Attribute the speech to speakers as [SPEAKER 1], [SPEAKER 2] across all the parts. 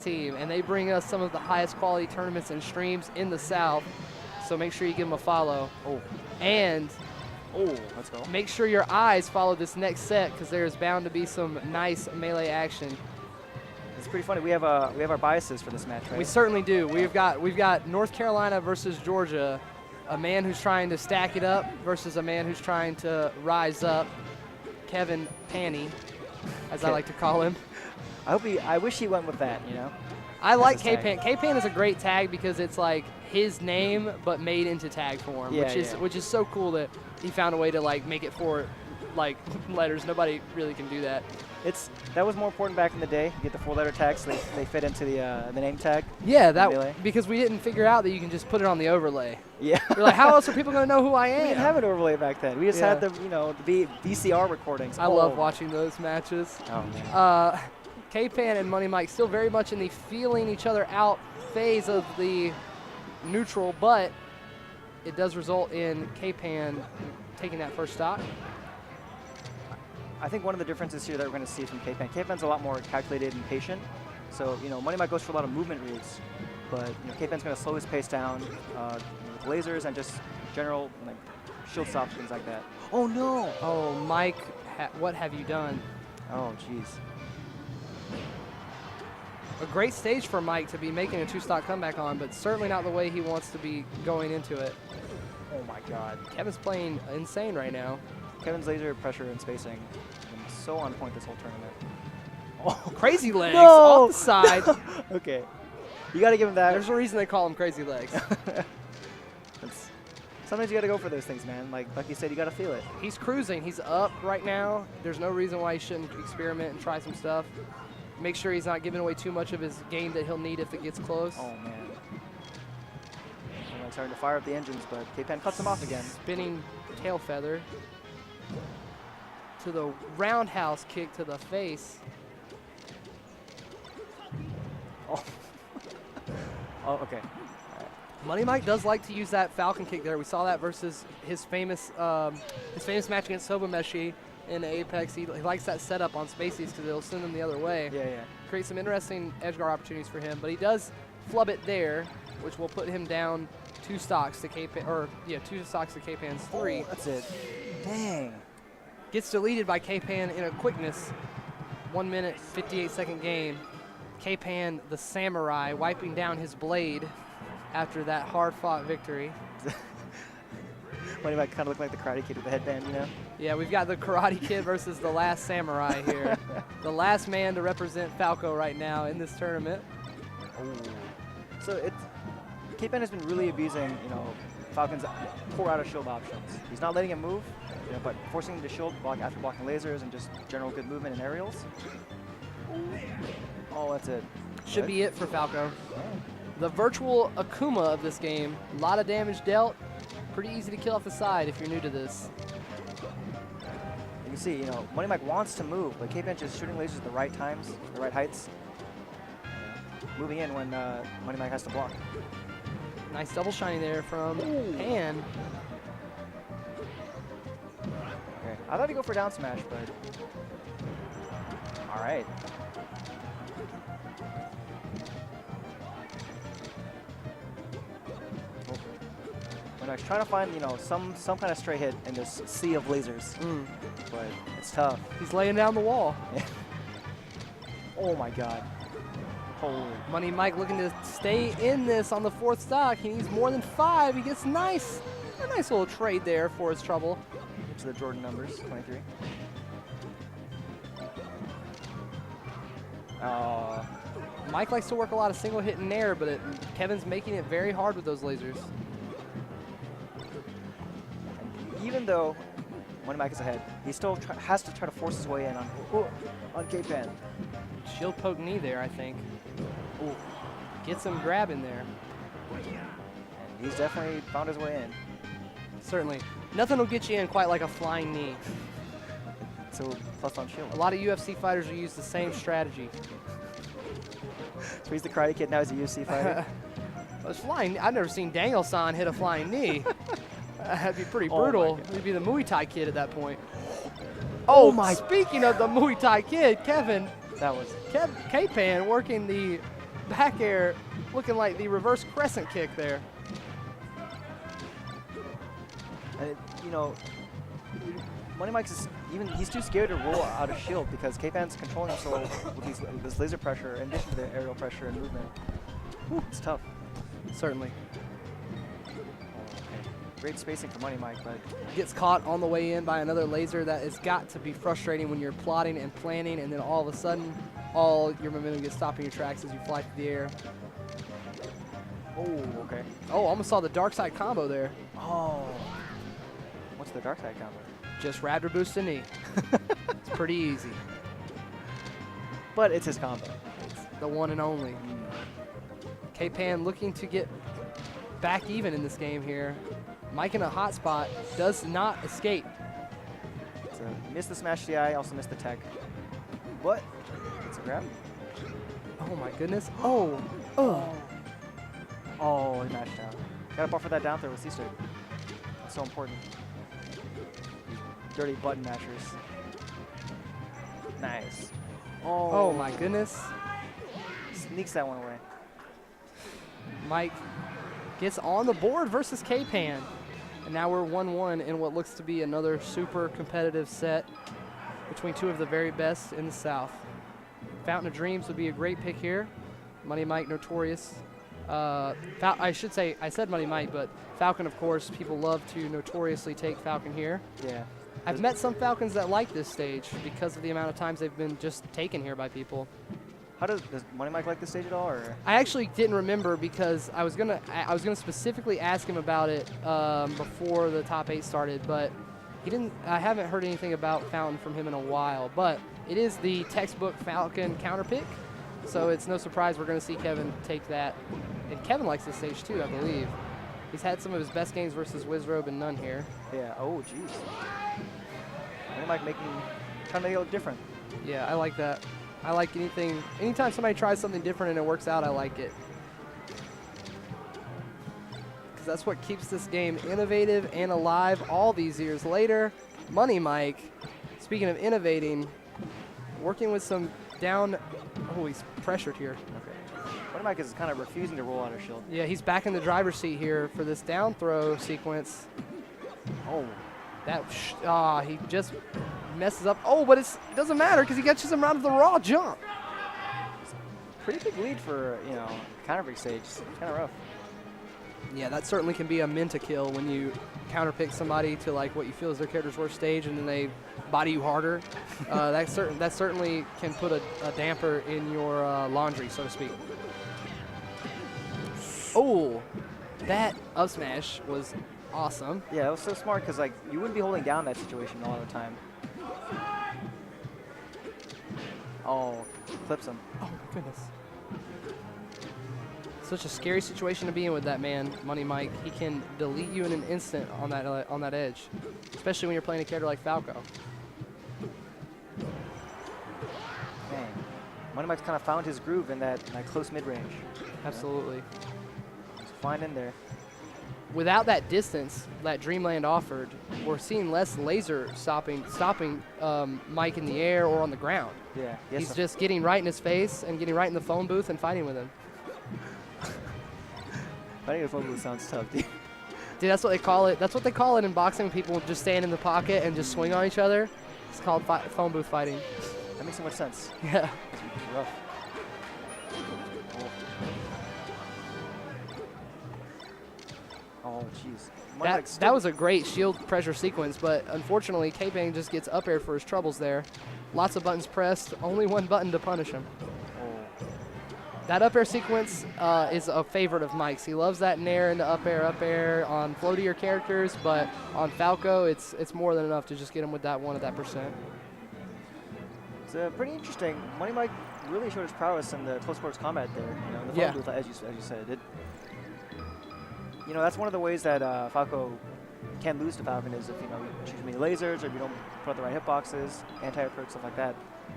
[SPEAKER 1] team, and they bring us some of the highest quality tournaments and streams in the South. So make sure you give them a follow.
[SPEAKER 2] Oh.
[SPEAKER 1] And
[SPEAKER 2] Let's go.
[SPEAKER 1] make sure your eyes follow this next set because there's bound to be some nice melee action.
[SPEAKER 2] It's pretty funny. We have our biases for this match, right?
[SPEAKER 1] We certainly do. We've got North Carolina versus Georgia, a man who's trying to stack it up versus a man who's trying to rise up. Kevin Panny, as I like to call him.
[SPEAKER 2] I wish he went with that, you know.
[SPEAKER 1] I like K-Pan. K-Pan is a great tag because it's like his name but made into tag form, which is so cool that he found a way to like make it for like letters. Nobody really can do that.
[SPEAKER 2] That was more important back in the day. You get the 4-letter tags, so they fit into the name tag.
[SPEAKER 1] Yeah, because we didn't figure out that you can just put it on the overlay.
[SPEAKER 2] Yeah.
[SPEAKER 1] We're like, how else are people going to know who I am?
[SPEAKER 2] We didn't have an overlay back then. We just had the VCR recordings.
[SPEAKER 1] I love watching those matches.
[SPEAKER 2] Oh man.
[SPEAKER 1] K-Pan and Money Mike still very much in the feeling each other out phase of the neutral, but it does result in K-Pan taking that first stock.
[SPEAKER 2] I think one of the differences here that we're going to see from K-Pan, K-Pan's a lot more calculated and patient. So, Money Mike goes for a lot of movement reads, but K-Pan's going to slow his pace down with lasers and just general shield stops, things like that. Oh no!
[SPEAKER 1] Oh, Mike, what have you done?
[SPEAKER 2] Oh, jeez.
[SPEAKER 1] A great stage for Mike to be making a 2-stock comeback on, but certainly not the way he wants to be going into it.
[SPEAKER 2] Oh my God.
[SPEAKER 1] Kevin's playing insane right now.
[SPEAKER 2] Kevin's laser pressure and spacing has been so on point this whole tournament.
[SPEAKER 1] Oh, crazy legs
[SPEAKER 2] No!
[SPEAKER 1] off the side.
[SPEAKER 2] Okay. You got to give him that.
[SPEAKER 1] There's a reason they call him crazy legs.
[SPEAKER 2] Sometimes you got to go for those things, man. Like you said, you got to feel it.
[SPEAKER 1] He's cruising. He's up right now. There's no reason why he shouldn't experiment and try some stuff. Make sure he's not giving away too much of his game that he'll need if it gets close.
[SPEAKER 2] Oh, man. I'm starting to fire up the engines, but K-Pan cuts him off again.
[SPEAKER 1] Spinning tail feather to the roundhouse kick to the face.
[SPEAKER 2] Oh, oh okay.
[SPEAKER 1] Money Mike does like to use that Falcon kick there. We saw that versus his famous match against Sobameshi in Apex. He likes that setup on Spaceys because it'll send him the other way.
[SPEAKER 2] Yeah, yeah.
[SPEAKER 1] Create some interesting edge guard opportunities for him, but he does flub it there, which will put him down 2 stocks to K-Pan, 2 stocks to K-Pan's 3.
[SPEAKER 2] Oh, that's it. Dang.
[SPEAKER 1] Gets deleted by K-Pan in a quickness. 1 minute, 58-second game. K-Pan, the samurai, wiping down his blade after that hard-fought victory.
[SPEAKER 2] Money Mike kind of look like the Karate Kid with the headband, you know?
[SPEAKER 1] Yeah, we've got the Karate Kid versus the last samurai here. The last man to represent Falco right now in this tournament.
[SPEAKER 2] Oh. So K-Pan has been really abusing, Falcon's poor out of shield options. He's not letting him move, but forcing him to shield block after blocking lasers and just general good movement and aerials. Oh, that's it.
[SPEAKER 1] Should be it for Falco. The virtual Akuma of this game. A lot of damage dealt. Pretty easy to kill off the side if you're new to this.
[SPEAKER 2] You can see, Money Mike wants to move, but K-Pan's just shooting lasers at the right times, the right heights. Moving in when Money Mike has to block.
[SPEAKER 1] Nice double shiny there from Pan.
[SPEAKER 2] Okay, I thought he'd go for down smash, but all right. When I was trying to find, some kind of stray hit in this sea of lasers, but it's tough.
[SPEAKER 1] He's laying down the wall.
[SPEAKER 2] Oh my God. Holy.
[SPEAKER 1] Money Mike looking to stay in this on the 4th stock. He needs more than 5. He gets a nice little trade there for his trouble.
[SPEAKER 2] To the Jordan numbers, 23.
[SPEAKER 1] Mike likes to work a lot of single hit in air, but Kevin's making it very hard with those lasers.
[SPEAKER 2] And even though Money Mike is ahead, he still has to try to force his way in on K-Pan.
[SPEAKER 1] Shield poke knee there, I think. Ooh. Gets him grabbing there.
[SPEAKER 2] And he's definitely found his way in.
[SPEAKER 1] Certainly. Nothing will get you in quite like a flying knee.
[SPEAKER 2] So plus on shield.
[SPEAKER 1] A lot of UFC fighters will use the same strategy.
[SPEAKER 2] So he's the Karate Kid, now he's a UFC fighter.
[SPEAKER 1] Well, it's flying. I've never seen Daniel-san hit a flying knee. That'd be pretty brutal. He'd be the Muay Thai kid at that point. Oh my! Speaking of the Muay Thai kid, Kevin.
[SPEAKER 2] That was
[SPEAKER 1] K-Pan working the back air looking like the reverse crescent kick there.
[SPEAKER 2] You know, Money Mike's is he's too scared to roll out of shield because KPAN's controlling him so with this laser pressure in addition to the aerial pressure and movement. Whew, it's tough.
[SPEAKER 1] Certainly.
[SPEAKER 2] Okay. Great spacing for Money Mike, but
[SPEAKER 1] Gets caught on the way in by another laser. That has got to be frustrating when you're plotting and planning, and then all of a sudden, all your momentum gets stopped in your tracks as you fly through the air.
[SPEAKER 2] oh, okay.
[SPEAKER 1] Oh, almost saw the dark side combo there.
[SPEAKER 2] Oh, what's the dark side combo?
[SPEAKER 1] Just raptor boost and knee. It's pretty easy.
[SPEAKER 2] But it's his combo.
[SPEAKER 1] It's the one and only. KPAN looking to get back even in this game here. Mike in a hot spot does not escape.
[SPEAKER 2] So missed the smash DI, also missed the tech. What? It's a grab.
[SPEAKER 1] Oh my goodness. Oh. Oh.
[SPEAKER 2] Oh, he mashed down. Gotta buffer that down throw with C-stick. That's so important. Dirty button mashers. Nice.
[SPEAKER 1] Oh my goodness.
[SPEAKER 2] Sneaks that one away.
[SPEAKER 1] Mike gets on the board versus KPAN. And now we're 1-1 in what looks to be another super competitive set between two of the very best in the South. Fountain of Dreams would be a great pick here. Money Mike, notorious. I should say, I said Money Mike, but Falcon, of course, people love to notoriously take Falcon here.
[SPEAKER 2] Yeah.
[SPEAKER 1] I've met some Falcons that like this stage because of the amount of times they've been just taken here by people.
[SPEAKER 2] Does Money Mike like this stage at all, or?
[SPEAKER 1] I actually didn't remember because I was gonna specifically ask him about it before the top 8 started, but he didn't. I haven't heard anything about Fountain from him in a while. But it is the textbook Falcon counter pick, so it's no surprise we're gonna see Kevin take that. And Kevin likes this stage too, I believe. He's had some of his best games versus Wizrobe and None here.
[SPEAKER 2] Yeah. Oh, jeez. Money Mike trying to make it look different.
[SPEAKER 1] Yeah, I like that. I like anytime somebody tries something different and it works out, I like it. Because that's what keeps this game innovative and alive all these years later. Money Mike, speaking of innovating, working with some down, oh, he's pressured here.
[SPEAKER 2] Okay. Money Mike is kind of refusing to roll out of shield.
[SPEAKER 1] Yeah, he's back in the driver's seat here for this down throw sequence.
[SPEAKER 2] Oh.
[SPEAKER 1] He just messes up. Oh, but it doesn't matter because he catches him out of the raw jump.
[SPEAKER 2] Pretty big lead for, counter pick stage. It's kind of rough.
[SPEAKER 1] Yeah, that certainly can be a menta kill when you counter pick somebody to like what you feel is their character's worst stage and then they body you harder. That certainly can put a damper in your laundry, so to speak. Oh, that up smash was awesome.
[SPEAKER 2] Yeah, it was so smart because you wouldn't be holding down that situation a lot of the time. Oh, clips him.
[SPEAKER 1] Oh my goodness. Such a scary situation to be in with that man, Money Mike. He can delete you in an instant on that edge, especially when you're playing a character like Falco.
[SPEAKER 2] Man, Money Mike's kind of found his groove in that close mid-range.
[SPEAKER 1] Absolutely.
[SPEAKER 2] He's fine in there.
[SPEAKER 1] Without that distance that Dreamland offered, we're seeing less laser stopping Mike in the air or on the ground.
[SPEAKER 2] Yeah.
[SPEAKER 1] He's just getting right in his face and getting right in the phone booth and fighting with him.
[SPEAKER 2] Fighting a phone booth sounds tough, dude.
[SPEAKER 1] Dude, that's what they call it. That's what they call it in boxing. People just stand in the pocket and just swing on each other. It's called phone booth fighting.
[SPEAKER 2] That makes so much sense.
[SPEAKER 1] Yeah.
[SPEAKER 2] It's rough. Oh, jeez.
[SPEAKER 1] That was a great shield pressure sequence, but unfortunately, KPAN just gets up air for his troubles there. Lots of buttons pressed, only one button to punish him.
[SPEAKER 2] Oh.
[SPEAKER 1] That up air sequence is a favorite of Mike's. He loves that nair into up air on floatier characters, but on Falco, it's more than enough to just get him with that one at that percent.
[SPEAKER 2] It's pretty interesting. Money Mike really showed his prowess in the close quarters combat there. In the phone booth, as you said. That's one of the ways that Falco can lose to Falcon is if you choose many lasers or if you don't put out the right hitboxes, anti-approach, stuff like that.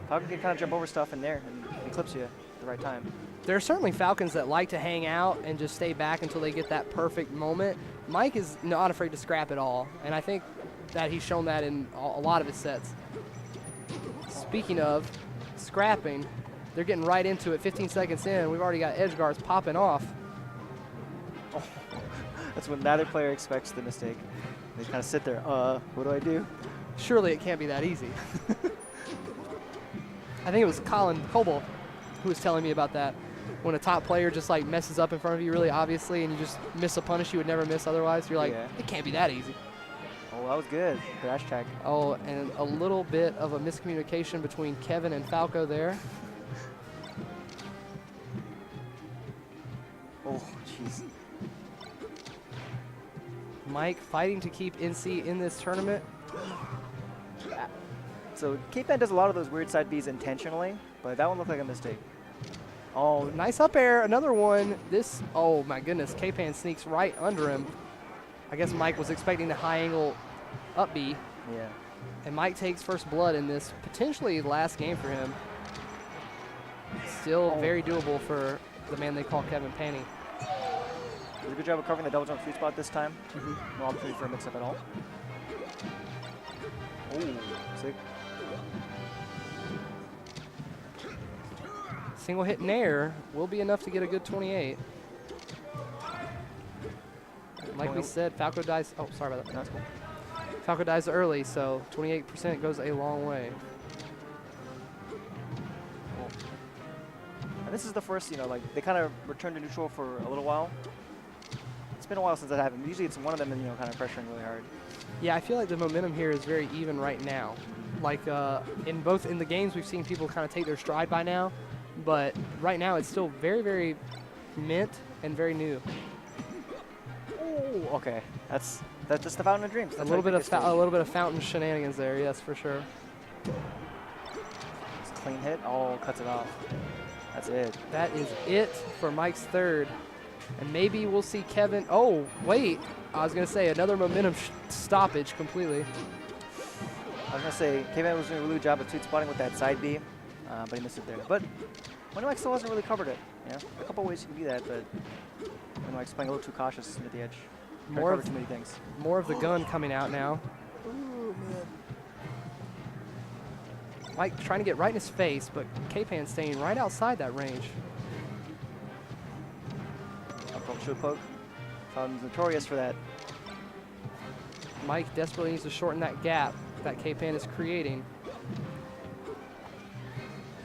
[SPEAKER 2] Falcon can kind of jump over stuff in there and eclipse you at the right time.
[SPEAKER 1] There are certainly Falcons that like to hang out and just stay back until they get that perfect moment. Mike is not afraid to scrap at all, and I think that he's shown that in a lot of his sets. Speaking of scrapping, They're getting right into it. 15 seconds in, we've already got edge guards popping off.
[SPEAKER 2] Oh. That's when neither player expects the mistake. They kind of sit there. What do I do?
[SPEAKER 1] Surely it can't be that easy. I think it was Colin Coble who was telling me about that. When a top player just like messes up in front of you really obviously and you just miss a punish you would never miss otherwise, you're like, it can't be that easy.
[SPEAKER 2] Oh, that was good. Dash check.
[SPEAKER 1] Oh, and a little bit of a miscommunication between Kevin and Falco there.
[SPEAKER 2] Oh, jeez.
[SPEAKER 1] Mike fighting to keep NC in this tournament.
[SPEAKER 2] So KPAN does a lot of those weird side Bs intentionally, but that one looked like a mistake.
[SPEAKER 1] Oh, nice up air, another one. This, oh my goodness, KPAN sneaks right under him. I guess Mike was expecting the high angle up B.
[SPEAKER 2] Yeah.
[SPEAKER 1] And Mike takes first blood in this potentially last game for him. Still very doable for the man they call Kevin Panny.
[SPEAKER 2] Did a good job of covering the double jump sweet spot this time. No opportunity for a mix-up at all. Oh, sick.
[SPEAKER 1] Single hit nair will be enough to get a good 28. Like we said, Falco dies. Oh, sorry about that.
[SPEAKER 2] That's cool.
[SPEAKER 1] Falco dies early, so 28% goes a long way.
[SPEAKER 2] Cool. And this is the first, like they kind of return to neutral for a little while. It's been a while since that happened. Usually it's one of them, kind of pressuring really hard.
[SPEAKER 1] Yeah, I feel like the momentum here is very even right now. Like in the games, we've seen people kind of take their stride by now, but right now it's still very, very mint and very new.
[SPEAKER 2] Oh, okay. That's just the fountain of dreams.
[SPEAKER 1] A little bit of fountain shenanigans there, yes, for sure.
[SPEAKER 2] It's a clean hit. Oh, cuts it off. That's it.
[SPEAKER 1] That is it for Mike's third. And maybe we'll see Kevin. Oh, wait. I was going to say another momentum stoppage completely.
[SPEAKER 2] I was going to say, KPAN was doing a really good job of sweet spotting with that side B, but he missed it there. But Mike still hasn't really covered it. A couple ways you can do that, but Mike's playing a little too cautious at the edge. Too many things.
[SPEAKER 1] More of the gun coming out now.
[SPEAKER 2] Ooh, man.
[SPEAKER 1] Mike trying to get right in his face, but KPAN staying right outside that range.
[SPEAKER 2] Should poke. Fountain's notorious for that.
[SPEAKER 1] Mike desperately needs to shorten that gap that KPAN is creating.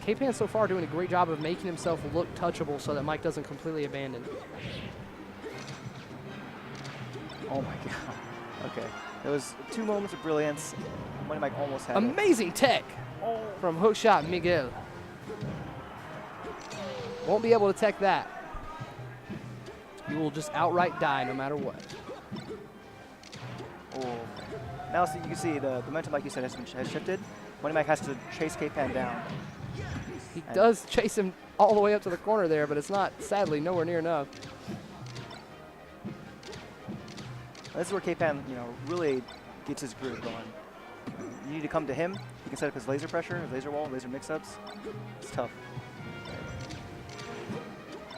[SPEAKER 1] KPAN so far doing a great job of making himself look touchable so that Mike doesn't completely abandon.
[SPEAKER 2] Oh my god. Okay. There was 2 moments of brilliance. Mike almost had
[SPEAKER 1] amazing tech from hookshot Miguel. Won't be able to tech that. You will just outright die no matter what.
[SPEAKER 2] Oh. Now you can see the momentum, like you said, has shifted. Mike has to chase KPAN down.
[SPEAKER 1] He does chase him all the way up to the corner there, but it's not, sadly, nowhere near enough.
[SPEAKER 2] This is where KPAN, really gets his groove going. You need to come to him. He can set up his laser pressure, his laser wall, laser mix-ups. It's tough.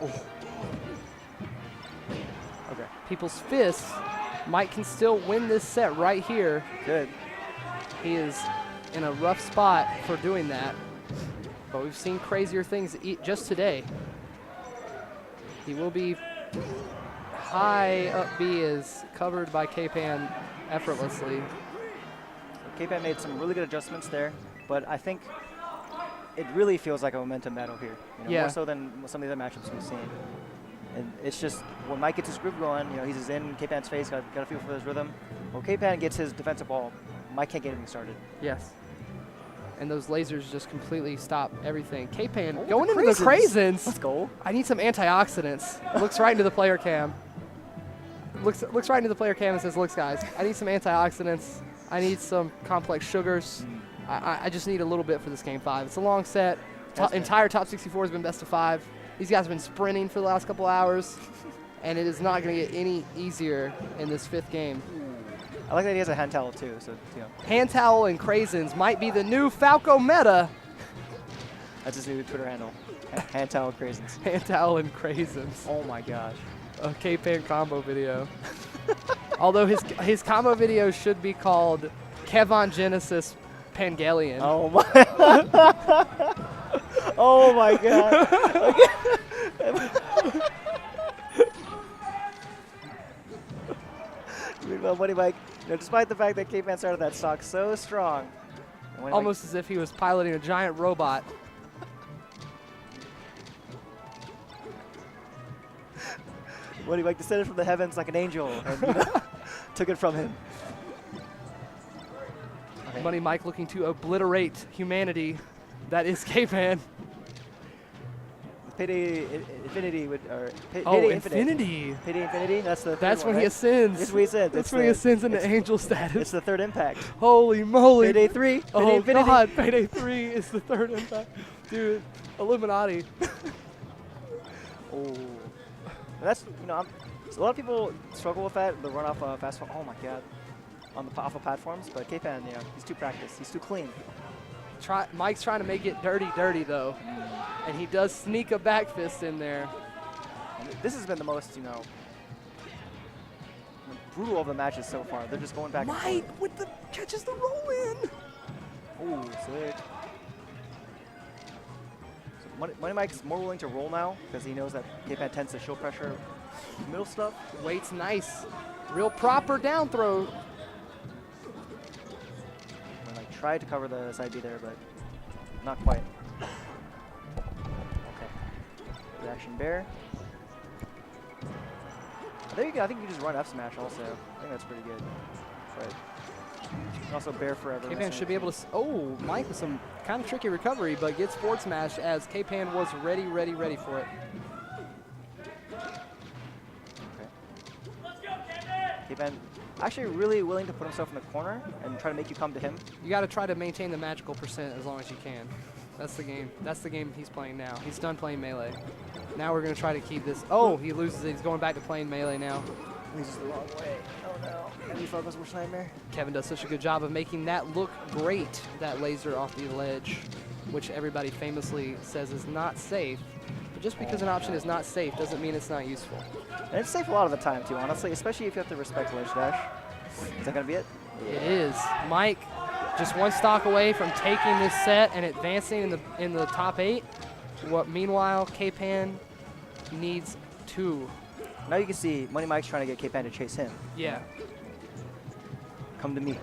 [SPEAKER 2] Oh. Okay.
[SPEAKER 1] People's fists. Mike can still win this set right here.
[SPEAKER 2] Good.
[SPEAKER 1] He is in a rough spot for doing that, but we've seen crazier things just today. He will be high up B, is covered by KPAN effortlessly.
[SPEAKER 2] So KPAN made some really good adjustments there, but I think it really feels like a momentum battle here. More so than some of the other matchups we've seen. And it's just when Mike gets his groove going, he's in KPAN's face, got a feel for his rhythm. When KPAN gets his defensive ball, Mike can't get anything started.
[SPEAKER 1] Yes. And those lasers just completely stop everything. KPAN going into the craisins.
[SPEAKER 2] Let's go.
[SPEAKER 1] I need some antioxidants. Looks right into the player cam. Looks right into the player cam and says, "Looks, guys, I need some antioxidants. I need some complex sugars. I just need a little bit for this game 5. It's a long set. Entire top 64 has been best of 5. These guys have been sprinting for the last couple hours, and it is not going to get any easier in this 5th game."
[SPEAKER 2] I like that he has a hand towel too. So
[SPEAKER 1] hand towel and craisins might be the new Falco meta.
[SPEAKER 2] That's his new Twitter handle. Hand towel craisins.
[SPEAKER 1] Hand towel and craisins.
[SPEAKER 2] Oh my gosh.
[SPEAKER 1] A KPAN combo video. Although his combo video should be called Kevon Genesis Pangelion.
[SPEAKER 2] Oh my. Oh my god. Meanwhile, Money Mike, despite the fact that KPAN started that stock so strong,
[SPEAKER 1] Almost as if he was piloting a giant robot.
[SPEAKER 2] Money Mike descended from the heavens like an angel and took it from him. Okay.
[SPEAKER 1] Money Mike looking to obliterate humanity. That is KPAN.
[SPEAKER 2] Payday Infinity would, or
[SPEAKER 1] Oh,
[SPEAKER 2] Payday
[SPEAKER 1] Infinity.
[SPEAKER 2] Payday Infinity. That's the.
[SPEAKER 1] That's
[SPEAKER 2] one,
[SPEAKER 1] when
[SPEAKER 2] right?
[SPEAKER 1] he ascends.
[SPEAKER 2] That's what he said.
[SPEAKER 1] That's when he ascends into angel status.
[SPEAKER 2] It's the third impact.
[SPEAKER 1] Holy moly.
[SPEAKER 2] Payday 3. Payday
[SPEAKER 1] Oh
[SPEAKER 2] Infinity.
[SPEAKER 1] God, Payday 3 is the third impact. Dude, Illuminati.
[SPEAKER 2] Oh, that's so a lot of people struggle with that. The run off fast. Oh my god, on the off of platforms. But KPAN, he's too practiced. He's too clean.
[SPEAKER 1] Mike's trying to make it dirty though, and he does sneak a back fist in there.
[SPEAKER 2] And this has been the most brutal of the matches so far. They're just going back.
[SPEAKER 1] Mike with the catches the roll in.
[SPEAKER 2] Oh, sick. So Money Mike's more willing to roll now because he knows that KPAN tends to show pressure middle stuff.
[SPEAKER 1] Wait's nice. Real proper down throw.
[SPEAKER 2] Tried to cover the side B there, but not quite. Okay. Reaction bear. There you go. I think you can just run F smash also. I think that's pretty good. But you can also bear forever.
[SPEAKER 1] KPAN should be able to. Oh, Mike with some kind of tricky recovery, but gets forward smash as KPAN was ready for it.
[SPEAKER 2] Okay. KPAN actually really willing to put himself in the corner and try to make you come to him.
[SPEAKER 1] You got to try to maintain the magical percent as long as you can. That's the game. That's the game he's playing now. He's done playing melee. Now we're going to try to keep this. Oh, he loses it. He's going back to playing melee now.
[SPEAKER 2] He's just the wrong way. Oh no. Heavy focus worst nightmare.
[SPEAKER 1] Kevin does such a good job of making that look great, that laser off the ledge, which everybody famously says is not safe. But just because an option is not safe doesn't mean it's not useful.
[SPEAKER 2] And it's safe a lot of the time too, honestly, especially if you have to respect ledge dash. Is that going to be it?
[SPEAKER 1] It is. Mike just one stock away from taking this set and advancing in the top 8. Meanwhile, KPAN needs 2.
[SPEAKER 2] Now you can see Money Mike's trying to get KPAN to chase him.
[SPEAKER 1] Yeah.
[SPEAKER 2] Come to me.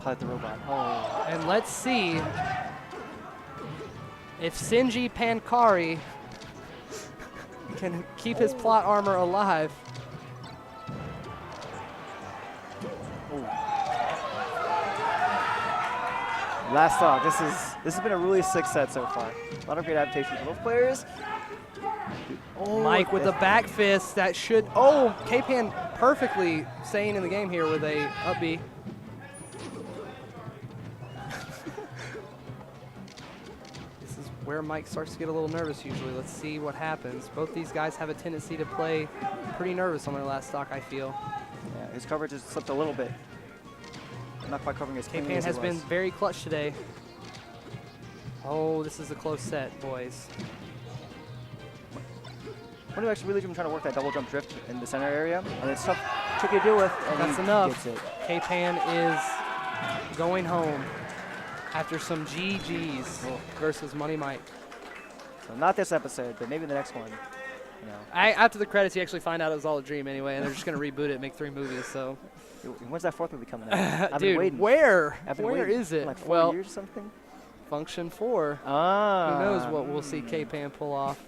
[SPEAKER 2] Pilot the robot. Oh.
[SPEAKER 1] And let's see if Shinji Pankari can keep his plot armor alive.
[SPEAKER 2] Last stock. This has been a really sick set so far. A lot of great adaptations for both players. Oh,
[SPEAKER 1] Mike with the back fist that should. Oh, KPAN perfectly staying in the game here with a up B. This is where Mike starts to get a little nervous usually. Let's see what happens. Both these guys have a tendency to play pretty nervous on their last stock, I feel.
[SPEAKER 2] Yeah, his coverage has slipped a little bit. Not quite covering his cleanly
[SPEAKER 1] KPAN
[SPEAKER 2] as
[SPEAKER 1] has
[SPEAKER 2] it
[SPEAKER 1] been
[SPEAKER 2] was.
[SPEAKER 1] very clutch today. Oh, this is a close set, boys.
[SPEAKER 2] Money Mike's really been trying to work that double jump drift in the center area, and it's tough, tricky to deal with. And
[SPEAKER 1] That's
[SPEAKER 2] he
[SPEAKER 1] enough.
[SPEAKER 2] Gets it.
[SPEAKER 1] KPAN is going home after some GGs versus Money Mike.
[SPEAKER 2] So not this episode, but maybe the next one.
[SPEAKER 1] After the credits, you actually find out it was all a dream anyway, and they're just going to reboot it and make 3 movies. So,
[SPEAKER 2] when's that 4th movie coming out? I've been
[SPEAKER 1] dude,
[SPEAKER 2] waiting.
[SPEAKER 1] where
[SPEAKER 2] I've been
[SPEAKER 1] where
[SPEAKER 2] waiting.
[SPEAKER 1] is it?
[SPEAKER 2] Like 4
[SPEAKER 1] well,
[SPEAKER 2] years or something.
[SPEAKER 1] Function 4.
[SPEAKER 2] Ah.
[SPEAKER 1] Who knows what we'll see KPAN pull off?